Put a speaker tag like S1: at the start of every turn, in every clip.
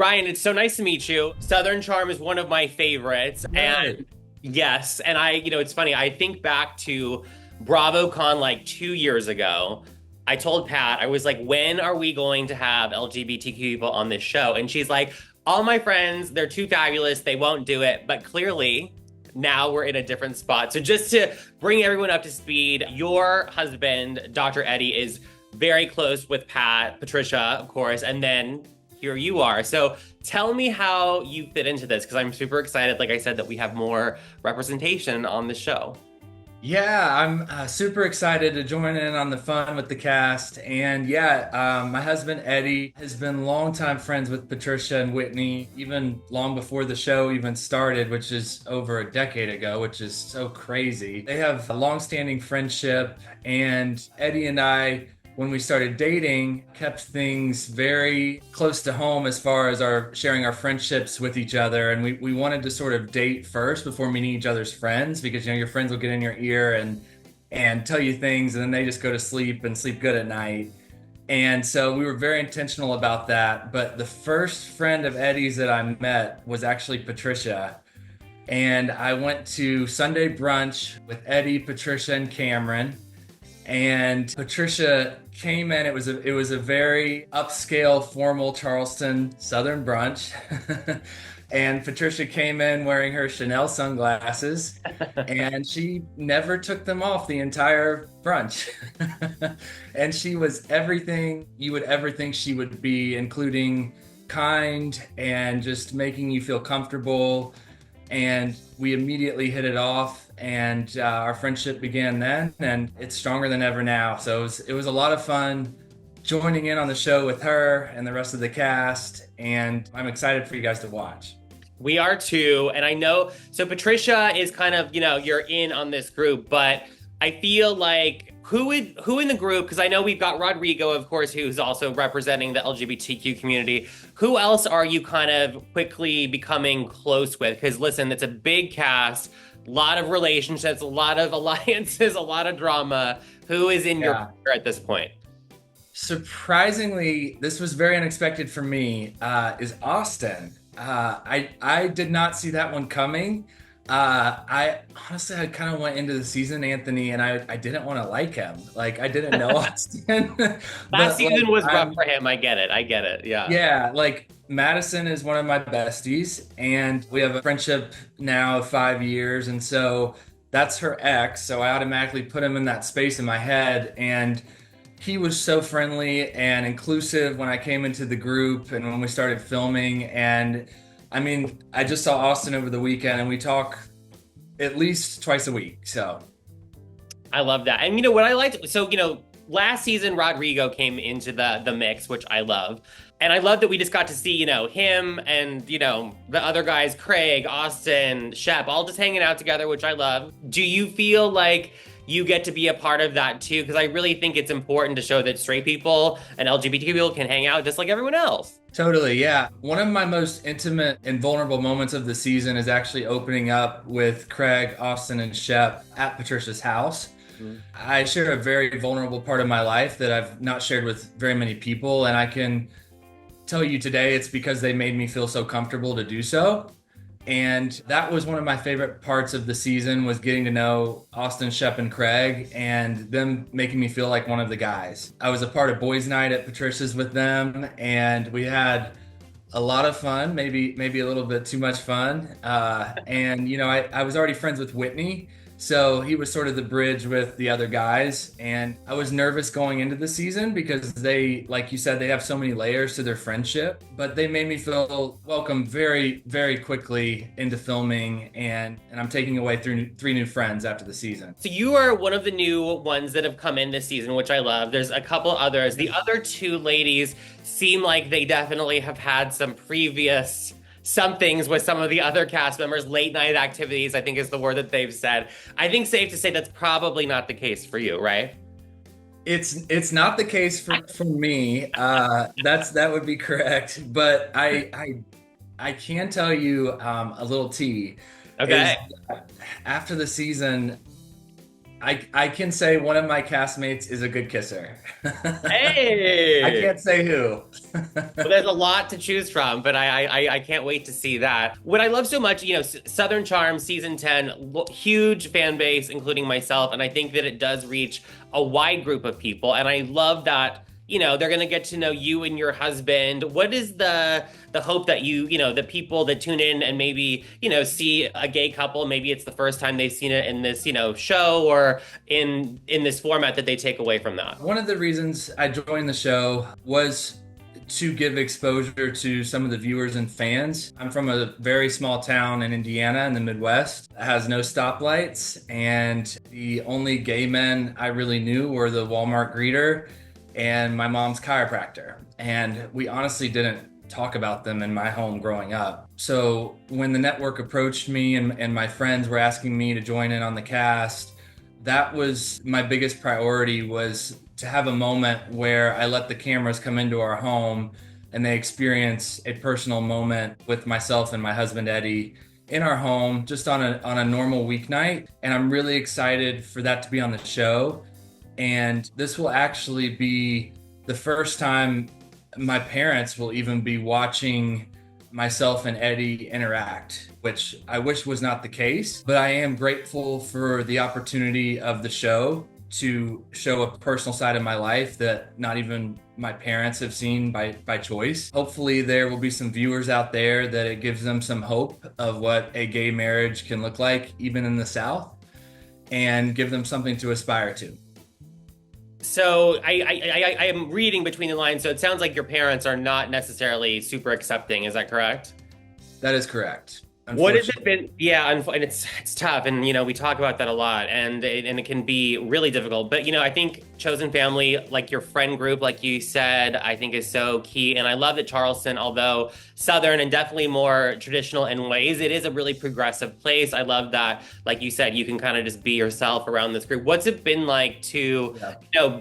S1: Ryan, it's so nice to meet you. Southern Charm is one of my favorites.
S2: Right.
S1: And yes, and it's funny. I think back to BravoCon like 2 years ago. I told Pat, I was like, when are we going to have LGBTQ people on this show? And she's like, all my friends, they're too fabulous. They won't do it. But clearly, now we're in a different spot. So just to bring everyone up to speed, your husband, Dr. Eddie, is very close with Patricia, of course, and then here you are. So tell me how you fit into this, because I'm super excited, like I said, that we have more representation on the show.
S2: Yeah, I'm super excited to join in on the fun with the cast. And yeah, my husband Eddie has been longtime friends with Patricia and Whitney, even long before the show even started, which is over a decade ago, which is so crazy. They have a longstanding friendship, and Eddie and I, when we started dating, kept things very close to home as far as our sharing our friendships with each other. And we wanted to sort of date first before meeting each other's friends, because your friends will get in your ear and tell you things, and then they just go to sleep and sleep good at night. And so we were very intentional about that. But the first friend of Eddie's that I met was actually Patricia. And I went to Sunday brunch with Eddie, Patricia, and Cameron. And Patricia came in. It was a very upscale, formal Charleston Southern brunch. And Patricia came in wearing her Chanel sunglasses, and she never took them off the entire brunch. And she was everything you would ever think she would be, including kind and just making you feel comfortable. And we immediately hit it off, and our friendship began then, and it's stronger than ever now. So it was a lot of fun joining in on the show with her and the rest of the cast, and I'm excited for you guys to watch.
S1: We are too. And I know, so Patricia is kind of, you're in on this group, but I feel like who in the group, because I know we've got Rodrigo, of course, who's also representing the LGBTQ community. Who else are you kind of quickly becoming close with? Because listen, it's a big cast, a lot of relationships, a lot of alliances, a lot of drama. Who is in your corner at this point?
S2: Surprisingly, this was very unexpected for me, is Austin. I did not see that one coming. I honestly, I kind of went into the season, Anthony, and I didn't want to like him. Like, I didn't know Austin.
S1: Last
S2: But
S1: season
S2: like,
S1: was rough for him. I get it. Yeah.
S2: yeah, like Madison is one of my besties, and we have a friendship now of 5 years, and so that's her ex. So I automatically put him in that space in my head, and he was so friendly and inclusive when I came into the group and when we started filming. And I mean, I just saw Austin over the weekend, and we talk at least twice a week. So
S1: I love that. And you know what I liked? So, last season Rodrigo came into the mix, which I love. And I love that we just got to see, him and, the other guys, Craig, Austin, Shep, all just hanging out together, which I love. Do you feel like you get to be a part of that too? Because I really think it's important to show that straight people and LGBT people can hang out just like everyone else.
S2: totally, yeah. One of my most intimate and vulnerable moments of the season is actually opening up with Craig, Austin, and Shep at Patricia's house. I share a very vulnerable part of my life that I've not shared with very many people, and I can tell you today it's because they made me feel so comfortable to do so. And that was one of my favorite parts of the season, was getting to know Austin, Shep, and Craig, and them making me feel like one of the guys. I was a part of boys' night at Patricia's with them, and we had a lot of fun, maybe a little bit too much fun. And I was already friends with Whitney, so he was sort of the bridge with the other guys. And I was nervous going into the season because they, like you said, they have so many layers to their friendship, but they made me feel welcome very, very quickly into filming. And I'm taking away three new friends after the season.
S1: So you are one of the new ones that have come in this season, which I love. There's a couple others. The other two ladies seem like they definitely have had some previous somethings with some of the other cast members. Late night activities, I think, is the word that they've said. I think safe to say that's probably not the case for you, right?
S2: It's not the case for me. That would be correct. But I can tell you a little tea.
S1: Okay.
S2: Is after the season, I can say one of my castmates is a good kisser. I
S1: Hey.
S2: can't say who.
S1: Well, there's a lot to choose from, but I can't wait to see that. What I love so much, Southern Charm season 10, huge fan base, including myself, and I think that it does reach a wide group of people. And I love that, they're gonna get to know you and your husband. What is the hope that the people that tune in and maybe, see a gay couple, maybe it's the first time they've seen it in this, show or in this format that they take away from that?
S2: One of the reasons I joined the show was to give exposure to some of the viewers and fans. I'm from a very small town in Indiana in the Midwest that has no stoplights, and the only gay men I really knew were the Walmart greeter and my mom's chiropractor. And we honestly didn't talk about them in my home growing up. So when the network approached me and my friends were asking me to join in on the cast, that was my biggest priority, was to have a moment where I let the cameras come into our home and they experience a personal moment with myself and my husband Eddie in our home, just on a normal weeknight. And I'm really excited for that to be on the show. And this will actually be the first time my parents will even be watching myself and Eddie interact, which I wish was not the case. But I am grateful for the opportunity of the show to show a personal side of my life that not even my parents have seen by choice. Hopefully there will be some viewers out there that it gives them some hope of what a gay marriage can look like, even in the South, and give them something to aspire to.
S1: So I am reading between the lines. So it sounds like your parents are not necessarily super accepting. Is that correct?
S2: That is correct.
S1: What has it been? Yeah, and it's tough, and we talk about that a lot, and it can be really difficult. But I think chosen family, like your friend group, like you said, I think is so key. And I love that Charleston, although Southern and definitely more traditional in ways, it is a really progressive place. I love that, like you said, you can kind of just be yourself around this group. What's it been like to,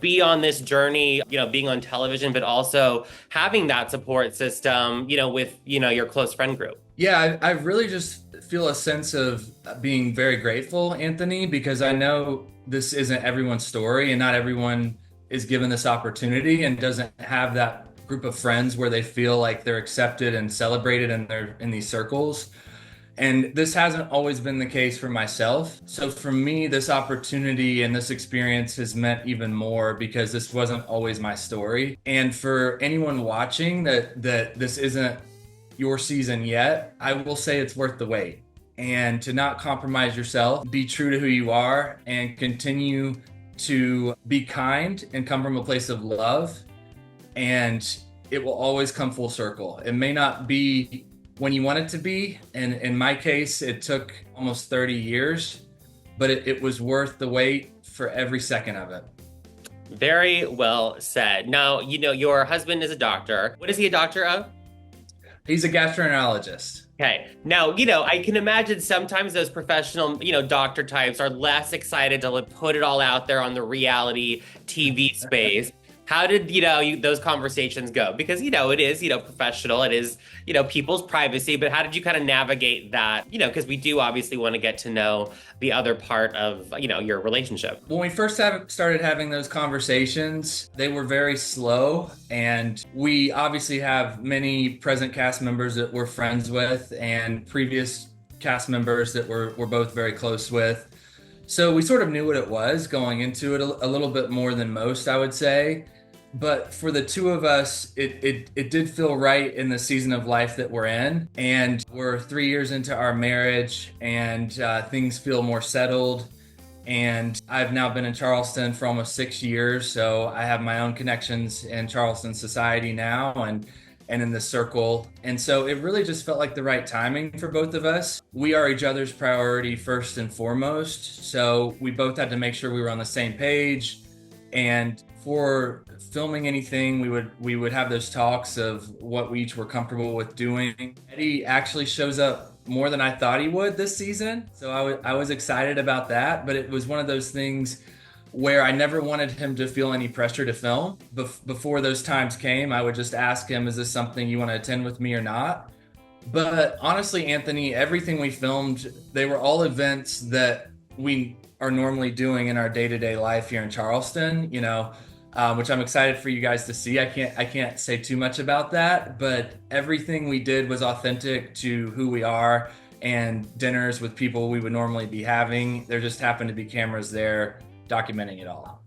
S1: be on this journey, being on television, but also having that support system, with, your close friend group?
S2: Yeah, I really just feel a sense of being very grateful, Anthony, because I know this isn't everyone's story and not everyone is given this opportunity and doesn't have that group of friends where they feel like they're accepted and celebrated and they're in these circles. And this hasn't always been the case for myself. So for me, this opportunity and this experience has meant even more because this wasn't always my story. And for anyone watching that this isn't your season yet, I will say it's worth the wait. And to not compromise yourself, be true to who you are, and continue to be kind and come from a place of love. And it will always come full circle. It may not be when you want it to be. And in my case, it took almost 30 years, but it was worth the wait for every second of it.
S1: Very well said. Now, your husband is a doctor. What is he a doctor of?
S2: He's a gastroenterologist.
S1: Okay. Now, I can imagine sometimes those professional, doctor types are less excited to put it all out there on the reality TV space. How did, those conversations go? Because, it is, professional. It is, people's privacy. But how did you kind of navigate that? Because we do obviously want to get to know the other part of, your relationship.
S2: When we first started having those conversations, they were very slow. And we obviously have many present cast members that we're friends with and previous cast members that we're both very close with. So we sort of knew what it was going into it a little bit more than most, I would say. But for the two of us, it did feel right in the season of life that we're in. And we're 3 years into our marriage, and things feel more settled. And I've now been in Charleston for almost 6 years. So I have my own connections in Charleston society now and in the circle. And so it really just felt like the right timing for both of us. We are each other's priority first and foremost. So we both had to make sure we were on the same page. And for filming anything, we would have those talks of what we each were comfortable with doing. Eddie actually shows up more than I thought he would this season. So I was excited about that, but it was one of those things where I never wanted him to feel any pressure to film. Before those times came, I would just ask him, is this something you want to attend with me or not? But honestly, Anthony, everything we filmed, they were all events that we are normally doing in our day-to-day life here in Charleston, which I'm excited for you guys to see. I can't say too much about that, but everything we did was authentic to who we are, and dinners with people we would normally be having. There just happened to be cameras there documenting it all.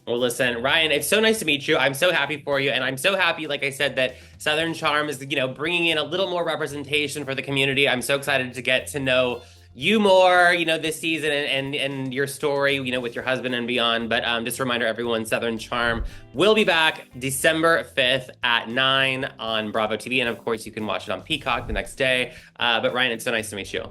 S1: Well, listen, Ryan, it's so nice to meet you. I'm so happy for you. And I'm so happy, like I said, that Southern Charm is, bringing in a little more representation for the community. I'm so excited to get to know you more, this season and your story, with your husband and beyond. But just a reminder, everyone, Southern Charm will be back December 5th at 9 on Bravo TV. And of course, you can watch it on Peacock the next day. But Ryan, it's so nice to meet you.